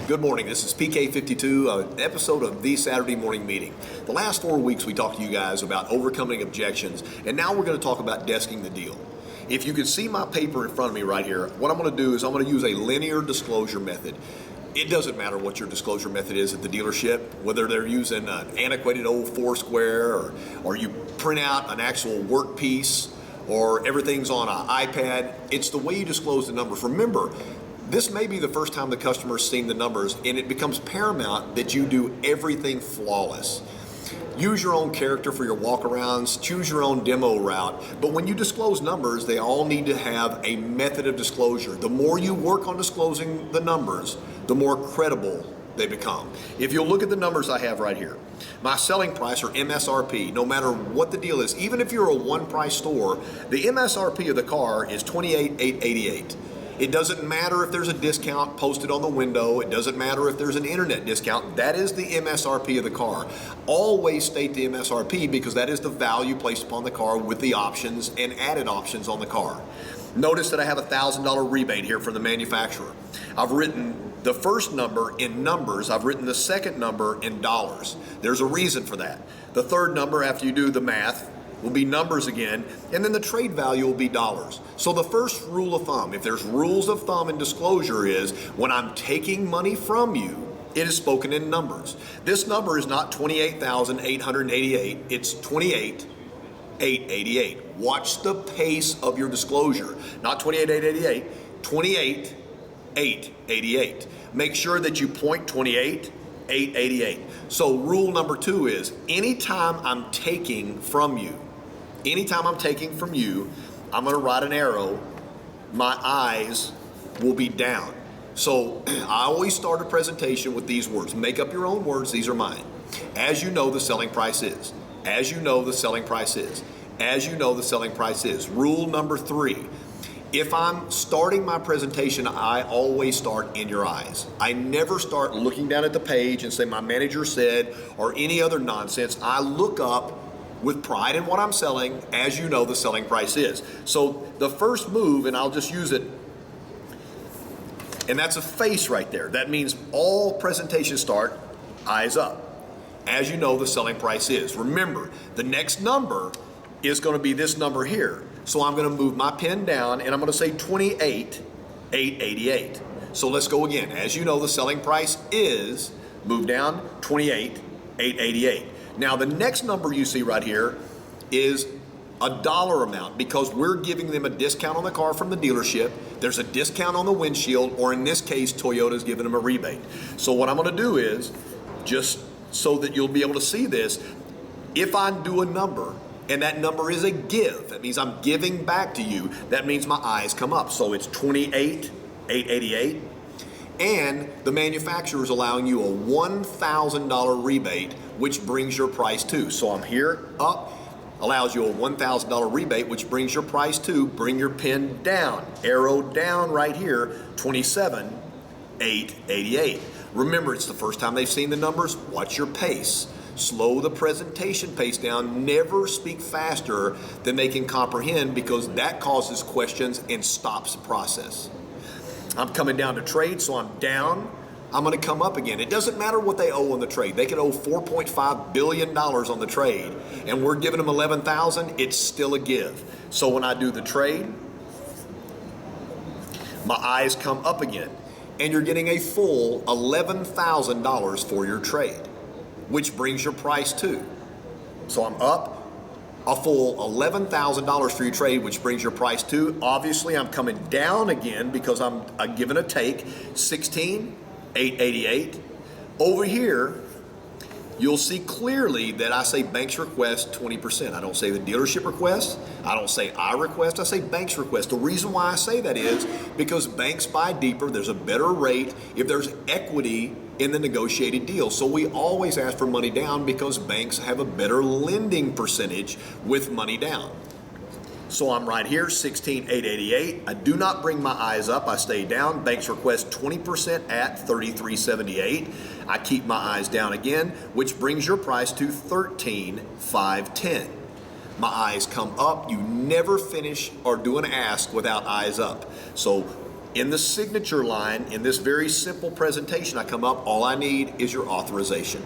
Good morning. This is PK52, an episode of the Saturday Morning Meeting. The last 4 weeks we talked to you guys about overcoming objections, and now we're going to talk about desking the deal. If you can see my paper in front of me right here, what I'm going to do is I'm going to use a linear disclosure method. It doesn't matter what your disclosure method is at the dealership, whether they're using an antiquated old Foursquare or you print out an actual work piece or everything's on an iPad. It's the way you disclose the numbers. Remember, this may be the first time the customer's seen the numbers, and it becomes paramount that you do everything flawless. Use your own character for your walkarounds, choose your own demo route, but when you disclose numbers, they all need to have a method of disclosure. The more you work on disclosing the numbers, the more credible they become. If you'll look at the numbers I have right here, my selling price or MSRP, no matter what the deal is, even if you're a one-price store, the MSRP of the car is $28,888. It doesn't matter if there's a discount posted on the window. It doesn't matter if there's an internet discount. That is the MSRP of the car. Always state the MSRP because that is the value placed upon the car with the options and added options on the car. Notice that I have a $1,000 rebate here from the manufacturer. I've written the first number in numbers. I've written the second number in dollars. There's a reason for that. The third number, after you do the math, will be numbers again, and then the trade value will be dollars. So the first rule of thumb, if there's rules of thumb in disclosure, is when I'm taking money from you, it is spoken in numbers. This number is not $28,888, it's $28,888. Watch the pace of your disclosure. Not $28,888, $28,888. Make sure that you point $28,888. So rule number 2 is anytime I'm taking from you, I'm going to write an arrow. My eyes will be down. So I always start a presentation with these words. Make up your own words. These are mine. As you know, the selling price is. As you know, the selling price is. As you know, the selling price is. Rule number 3. If I'm starting my presentation, I always start in your eyes. I never start looking down at the page and say my manager said or any other nonsense. I look up with pride in what I'm selling. As you know, the selling price is. So the first move, and I'll just use it, and that's a face right there. That means all presentations start eyes up. As you know, the selling price is. Remember, the next number is going to be this number here. So I'm going to move my pen down and I'm going to say $28,888. So let's go again. As you know, the selling price is, move down, $28,888. Now the next number you see right here is a dollar amount because we're giving them a discount on the car from the dealership. There's a discount on the windshield, or in this case, Toyota's giving them a rebate. So what I'm going to do is, just so that you'll be able to see this, if I do a number, and that number is a give, that means I'm giving back to you, that means my eyes come up. So it's $28,888, and the manufacturer is allowing you a $1,000 rebate, which brings your price to. So I'm here, up, allows you a $1,000 rebate, which brings your price to. Bring your pen down, arrow down right here, $27,888. Remember, it's the first time they've seen the numbers. Watch your pace. Slow the presentation pace down. Never speak faster than they can comprehend because that causes questions and stops the process. I'm coming down to trade, so I'm down. I'm going to come up again. It doesn't matter what they owe on the trade. They could owe $4.5 billion on the trade, and we're giving them $11,000. It's still a give. So when I do the trade, my eyes come up again, and you're getting a full $11,000 for your trade, which brings your price to. So I'm up a full $11,000 for your trade, which brings your price to. Obviously, I'm coming down again because I'm giving a take, $16,888. Over here, you'll see clearly that I say banks request 20%. I don't say the dealership request. I don't say I request. I say banks request. The reason why I say that is because banks buy deeper. There's a better rate if there's equity in the negotiated deal. So we always ask for money down because banks have a better lending percentage with money down. So I'm right here, $16,888. I do not bring my eyes up. I stay down. Banks request 20% at $33.78. I keep my eyes down again, which brings your price to $13,510. My eyes come up. You never finish or do an ask without eyes up. So In the signature line, in this very simple presentation, I come up, all I need is your authorization.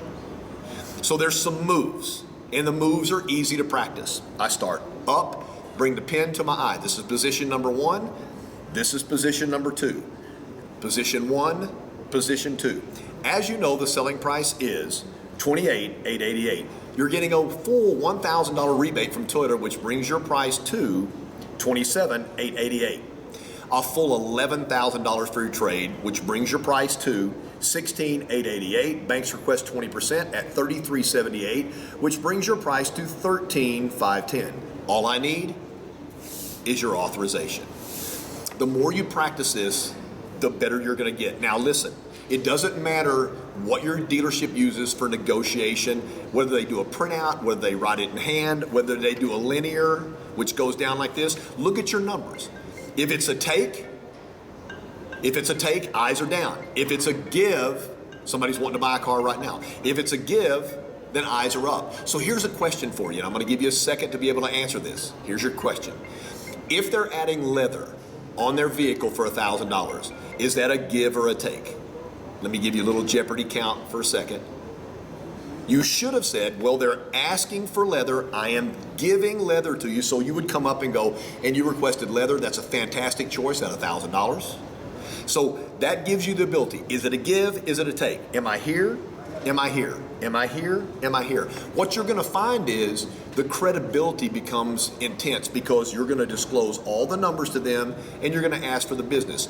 So there's some moves, and the moves are easy to practice. I start up, bring the pen to my eye. This is position number 1. This is position number 2. Position 1, position 2. As you know, the selling price is $28,888. You're getting a full $1,000 rebate from Toyota, which brings your price to $27,888. A full $11,000 for your trade, which brings your price to $16,888. Banks request 20% at $33,788, which brings your price to $13,510. All I need is your authorization. The more you practice this, the better you're going to get. Now listen, it doesn't matter what your dealership uses for negotiation, whether they do a printout, whether they write it in hand, whether they do a linear, which goes down like this. Look at your numbers. If it's a take, eyes are down. If it's a give, somebody's wanting to buy a car right now. If it's a give, then eyes are up. So here's a question for you, and I'm going to give you a second to be able to answer this. Here's your question. If they're adding leather on their vehicle for $1,000, is that a give or a take? Let me give you a little Jeopardy count for a second. You should have said, well, they're asking for leather. I am giving leather to you. So you would come up and go, and you requested leather. That's a fantastic choice at $1,000. So that gives you the ability. Is it a give? Is it a take? Am I here? Am I here? Am I here? Am I here? What you're going to find is the credibility becomes intense because you're going to disclose all the numbers to them and you're going to ask for the business.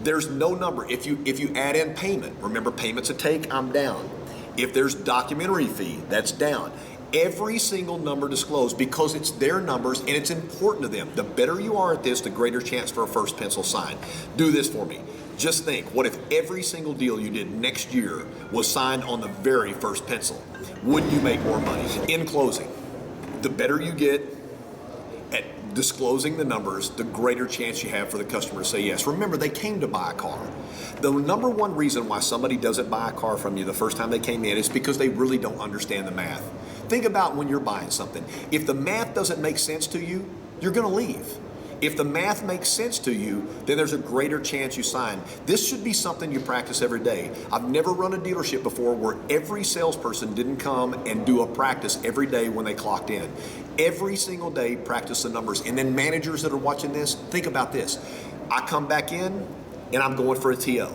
There's no number. If you add in payment, remember payment's a take, I'm down. If there's documentary fee, that's down. Every single number disclosed because it's their numbers and it's important to them. The better you are at this, the greater chance for a first pencil sign. Do this for me. Just think, what if every single deal you did next year was signed on the very first pencil? Wouldn't you make more money? In closing, the better you get at disclosing the numbers, the greater chance you have for the customer to say yes. Remember, they came to buy a car. The number one reason why somebody doesn't buy a car from you the first time they came in is because they really don't understand the math. Think about when you're buying something. If the math doesn't make sense to you, you're going to leave. If the math makes sense to you, then there's a greater chance you sign. This should be something you practice every day. I've never run a dealership before where every salesperson didn't come and do a practice every day when they clocked in. Every single day, practice the numbers. And then managers that are watching this, think about this. I come back in and I'm going for a TO.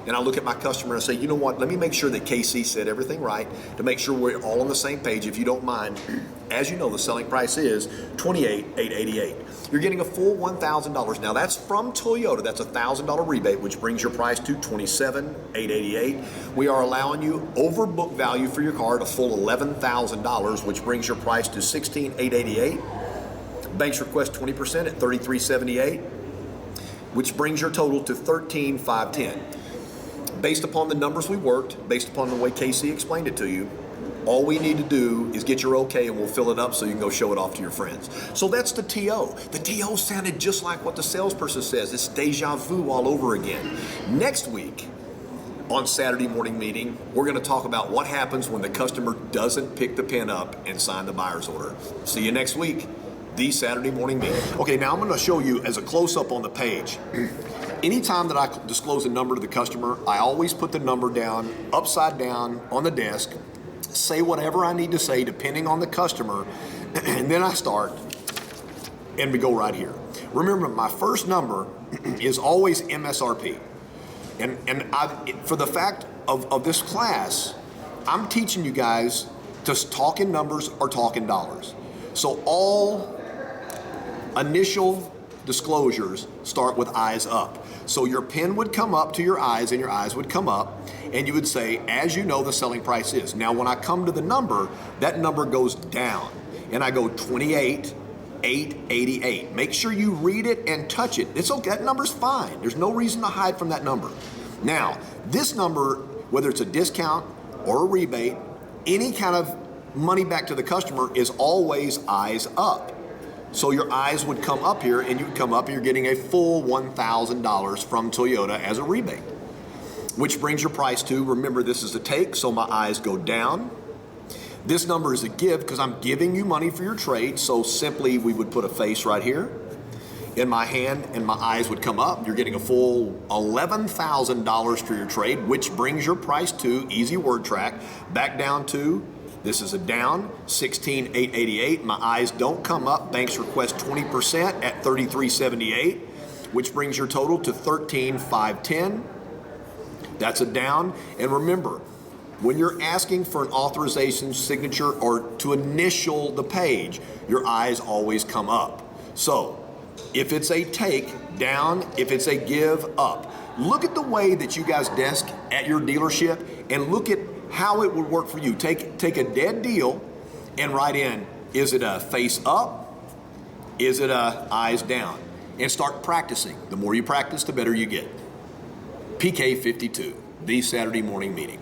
And I look at my customer and I say, you know what, let me make sure that KC said everything right to make sure we're all on the same page. If you don't mind, as you know, the selling price is $28,888. You're getting a full $1,000. Now that's from Toyota. That's a $1,000 rebate, which brings your price to $27,888. We are allowing you overbook value for your car at a full $11,000, which brings your price to $16,888. Banks request 20% at $33,788, which brings your total to $13,510. Based upon the numbers we worked, based upon the way Casey explained it to you, all we need to do is get your okay and we'll fill it up so you can go show it off to your friends. So that's the TO. The TO sounded just like what the salesperson says. It's deja vu all over again. Next week, on Saturday morning meeting, we're going to talk about what happens when the customer doesn't pick the pen up and sign the buyer's order. See you next week, the Saturday morning meeting. Okay, now I'm going to show you as a close-up on the page. Anytime that I disclose a number to the customer, I always put the number down, upside down on the desk, say whatever I need to say depending on the customer, and then I start, and we go right here. Remember, my first number is always MSRP. And for the fact of this class, I'm teaching you guys to talk in numbers or talk in dollars. So all initial disclosures start with eyes up. So your pen would come up to your eyes and your eyes would come up and you would say, as you know, the selling price is. Now, when I come to the number, that number goes down and I go 28,888. Make sure you read it and touch it. It's okay, that number's fine. There's no reason to hide from that number. Now, this number, whether it's a discount or a rebate, any kind of money back to the customer is always eyes up. So your eyes would come up here and you would come up and you're getting a full $1,000 from Toyota as a rebate, which brings your price to, remember this is a take, so my eyes go down. This number is a give because I'm giving you money for your trade, so simply we would put a face right here. in my hand and my eyes would come up. You're getting a full $11,000 for your trade, which brings your price to, easy word track, back down to, this is a down, 16,888. My eyes don't come up. Banks request 20% at 33.78, which brings your total to 13,510. That's a down. And remember, when you're asking for an authorization signature or to initial the page, your eyes always come up. So if it's a take, down. If it's a give, up. Look at the way that you guys desk at your dealership and look at how it would work for you. Take a dead deal and write in, is it a face up? Is it a eyes down? And start practicing. The more you practice, the better you get. PK 52, the Saturday morning meeting.